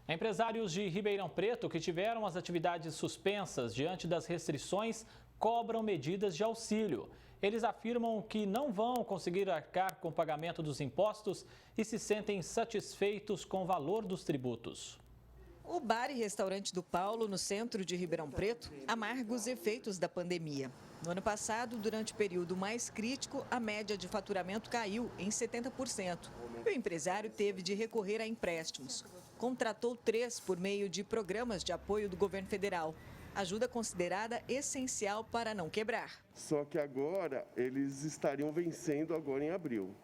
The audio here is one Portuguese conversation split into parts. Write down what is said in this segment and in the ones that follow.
Empresários de Ribeirão Preto que tiveram as atividades suspensas diante das restrições cobram medidas de auxílio. Eles afirmam que não vão conseguir arcar com o pagamento dos impostos e se sentem satisfeitos com o valor dos tributos. O bar e restaurante do Paulo, no centro de Ribeirão Preto, amarga os efeitos da pandemia. No ano passado, durante o período mais crítico, a média de faturamento caiu em 70%. E o empresário teve de recorrer a empréstimos. Contratou 3 por meio de programas de apoio do governo federal. Ajuda considerada essencial para não quebrar. Só que agora eles estariam vencendo agora em abril.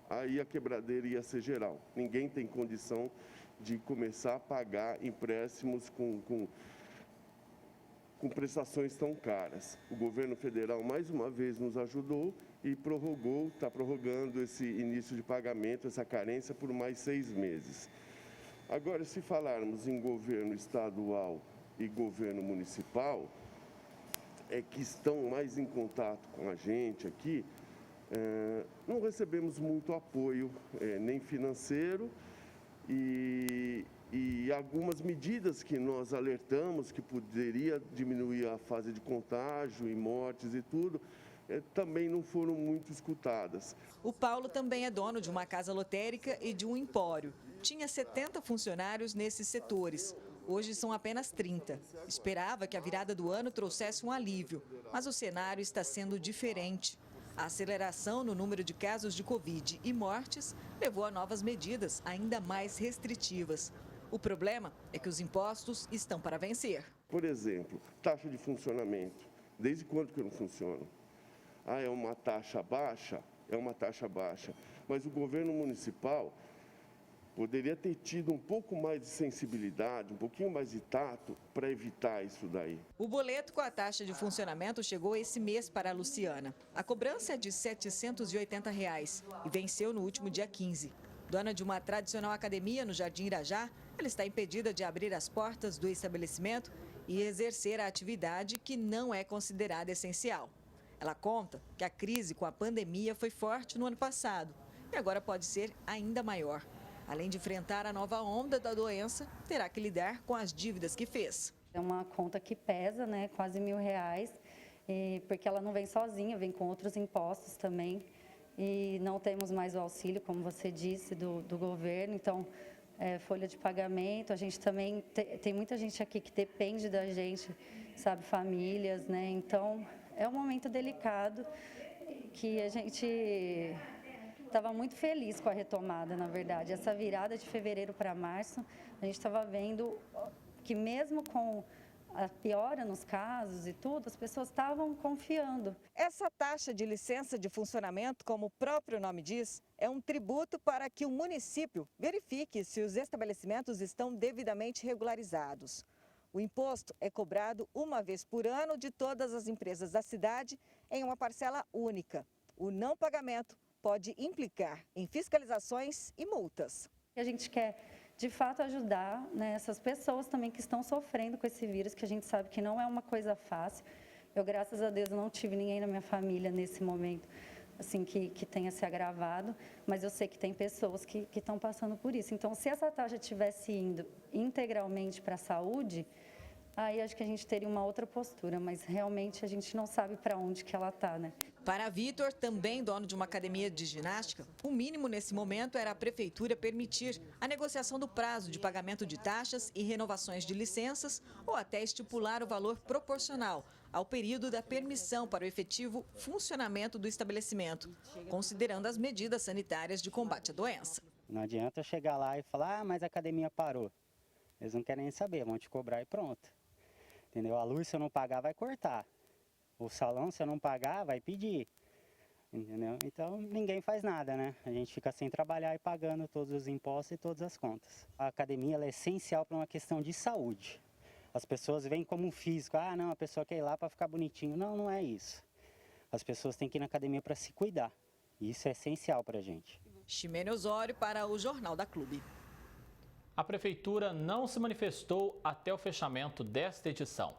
Aí a quebradeira ia ser geral. Ninguém tem condição de começar a pagar empréstimos com prestações tão caras. O governo federal mais uma vez nos ajudou e está prorrogando esse início de pagamento, essa carência por mais 6 meses. Agora, se falarmos em governo estadual e governo municipal, que estão mais em contato com a gente aqui, não recebemos muito apoio, nem financeiro, e algumas medidas que nós alertamos que poderia diminuir a fase de contágio e mortes e tudo, também não foram muito escutadas. O Paulo também é dono de uma casa lotérica e de um empório. Tinha 70 funcionários nesses setores. Hoje são apenas 30. Esperava que a virada do ano trouxesse um alívio, mas o cenário está sendo diferente. A aceleração no número de casos de Covid e mortes levou a novas medidas ainda mais restritivas. O problema é que os impostos estão para vencer. Por exemplo, taxa de funcionamento. Desde quando que não funciona? É uma taxa baixa? É uma taxa baixa. Mas o governo municipal poderia ter tido um pouco mais de sensibilidade, um pouquinho mais de tato para evitar isso daí. O boleto com a taxa de funcionamento chegou esse mês para a Luciana. A cobrança é de R$ 780 e venceu no último dia 15. Dona de uma tradicional academia no Jardim Irajá, ela está impedida de abrir as portas do estabelecimento e exercer a atividade que não é considerada essencial. Ela conta que a crise com a pandemia foi forte no ano passado e agora pode ser ainda maior. Além de enfrentar a nova onda da doença, terá que lidar com as dívidas que fez. É uma conta que pesa, né, quase R$ 1.000, porque ela não vem sozinha, vem com outros impostos também. E não temos mais o auxílio, como você disse, do governo. Então, folha de pagamento, a gente também tem muita gente aqui que depende da gente, sabe, famílias, né? Então, é um momento delicado que a gente estava muito feliz com a retomada, na verdade. Essa virada de fevereiro para março, a gente estava vendo que mesmo com a piora nos casos e tudo, as pessoas estavam confiando. Essa taxa de licença de funcionamento, como o próprio nome diz, é um tributo para que o município verifique se os estabelecimentos estão devidamente regularizados. O imposto é cobrado uma vez por ano de todas as empresas da cidade em uma parcela única. O não pagamento pode implicar em fiscalizações e multas. A gente quer, de fato, ajudar, né, essas pessoas também que estão sofrendo com esse vírus, que a gente sabe que não é uma coisa fácil. Eu, graças a Deus, não tive ninguém na minha família nesse momento assim, que tenha se agravado, mas eu sei que tem pessoas que estão passando por isso. Então, se essa taxa estivesse indo integralmente para a saúde, aí acho que a gente teria uma outra postura, mas realmente a gente não sabe para onde que ela está, né? Para Vitor, também dono de uma academia de ginástica, o mínimo nesse momento era a prefeitura permitir a negociação do prazo de pagamento de taxas e renovações de licenças ou até estipular o valor proporcional ao período da permissão para o efetivo funcionamento do estabelecimento, considerando as medidas sanitárias de combate à doença. Não adianta eu chegar lá e falar, mas a academia parou. Eles não querem nem saber, vão te cobrar e pronto. Entendeu? A luz, se eu não pagar, vai cortar. O salão, se eu não pagar, vai pedir. Entendeu? Então, ninguém faz nada, né? A gente fica sem trabalhar e pagando todos os impostos e todas as contas. A academia ela é essencial para uma questão de saúde. As pessoas veem como um físico. Ah, não, a pessoa quer ir lá para ficar bonitinho. Não, não é isso. As pessoas têm que ir na academia para se cuidar. E isso é essencial para a gente. Ximene Osório para o Jornal da Clube. A Prefeitura não se manifestou até o fechamento desta edição.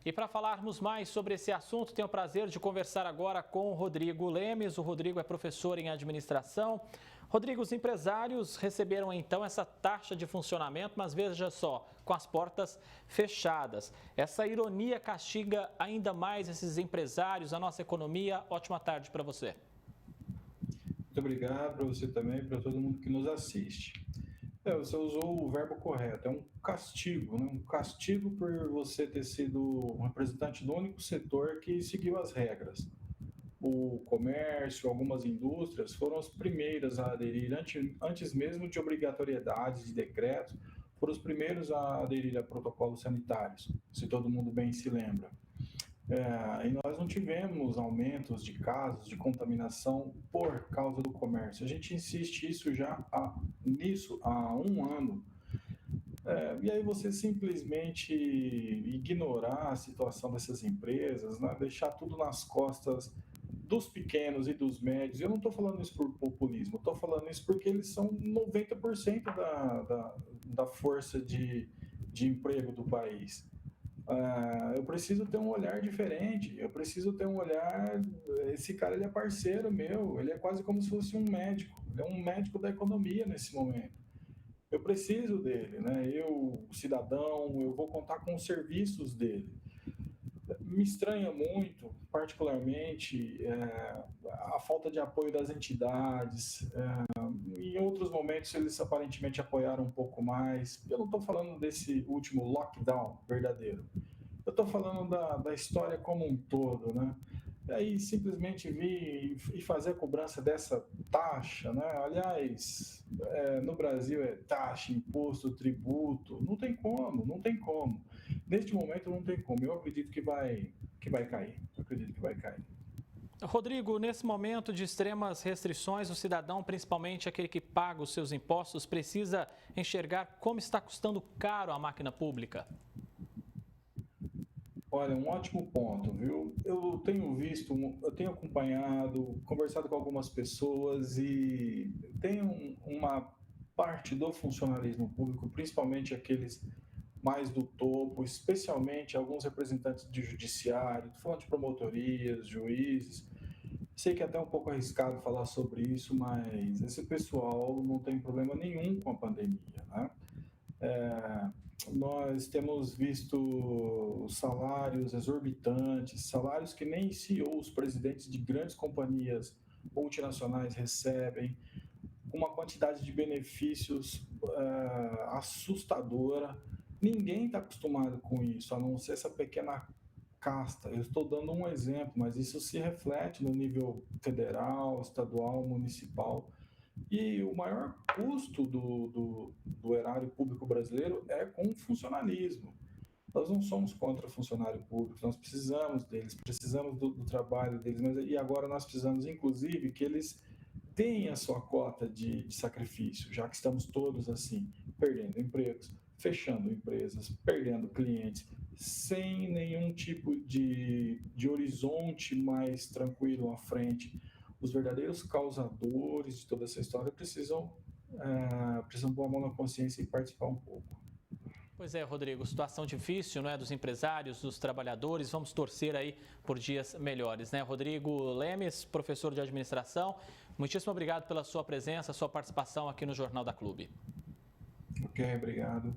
E para falarmos mais sobre esse assunto, tenho o prazer de conversar agora com o Rodrigo Lemes. O Rodrigo é professor em administração. Rodrigo, os empresários receberam então essa taxa de funcionamento, mas veja só, com as portas fechadas. Essa ironia castiga ainda mais esses empresários, a nossa economia. Ótima tarde para você. Muito obrigado para você também e para todo mundo que nos assiste. Você usou o verbo correto, é um castigo, né? Um castigo por você ter sido um representante do único setor que seguiu as regras. O comércio, algumas indústrias foram as primeiras a aderir, antes mesmo de obrigatoriedades de decretos, foram os primeiros a aderir a protocolos sanitários, se todo mundo bem se lembra. E nós não tivemos aumentos de casos de contaminação por causa do comércio. A gente insiste nisso há um ano. E aí você simplesmente ignorar a situação dessas empresas, né? Deixar tudo nas costas dos pequenos e dos médios. Eu não estou falando isso por populismo, estou falando isso porque eles são 90% da força de emprego do país. Eu preciso ter um olhar diferente, eu preciso ter um olhar... Esse cara, ele é parceiro meu, ele é quase como se fosse um médico, ele é um médico da economia nesse momento. Eu preciso dele, né? Eu, cidadão, eu vou contar com os serviços dele. Me estranha muito, particularmente, a falta de apoio das entidades. Em outros momentos, eles aparentemente apoiaram um pouco mais. Eu não estou falando desse último lockdown verdadeiro. Eu estou falando da história como um todo, né? E aí, simplesmente vir e fazer a cobrança dessa taxa, né? Aliás, no Brasil é taxa, imposto, tributo. Não tem como, não tem como. Neste momento não tem como. Eu acredito que vai cair. Eu acredito que vai cair. Rodrigo, nesse momento de extremas restrições, o cidadão, principalmente aquele que paga os seus impostos, precisa enxergar como está custando caro a máquina pública. Olha, um ótimo ponto, viu? Eu tenho acompanhado, conversado com algumas pessoas e tem uma parte do funcionalismo público, principalmente aqueles mais do topo, especialmente alguns representantes de judiciário, estou falando de promotorias, juízes. Sei que é até um pouco arriscado falar sobre isso, mas esse pessoal não tem problema nenhum com a pandemia, né? Nós temos visto salários exorbitantes, salários que nem CEOs, presidentes de grandes companhias multinacionais recebem, uma quantidade de benefícios assustadora. Ninguém está acostumado com isso, a não ser essa pequena casta. Eu estou dando um exemplo, mas isso se reflete no nível federal, estadual, municipal. E o maior custo do erário público brasileiro é com o funcionalismo. Nós não somos contra funcionário público, nós precisamos deles, precisamos do trabalho deles, e agora nós precisamos, inclusive, que eles tenham a sua cota de sacrifício, já que estamos todos assim, perdendo empregos, fechando empresas, perdendo clientes, sem nenhum tipo de horizonte mais tranquilo à frente. Os verdadeiros causadores de toda essa história precisam pôr a mão na consciência e participar um pouco. Pois é, Rodrigo, situação difícil, não é, dos empresários, dos trabalhadores. Vamos torcer aí por dias melhores, né? Rodrigo Lemes, professor de administração, muitíssimo obrigado pela sua presença, sua participação aqui no Jornal da Clube. Ok, obrigado.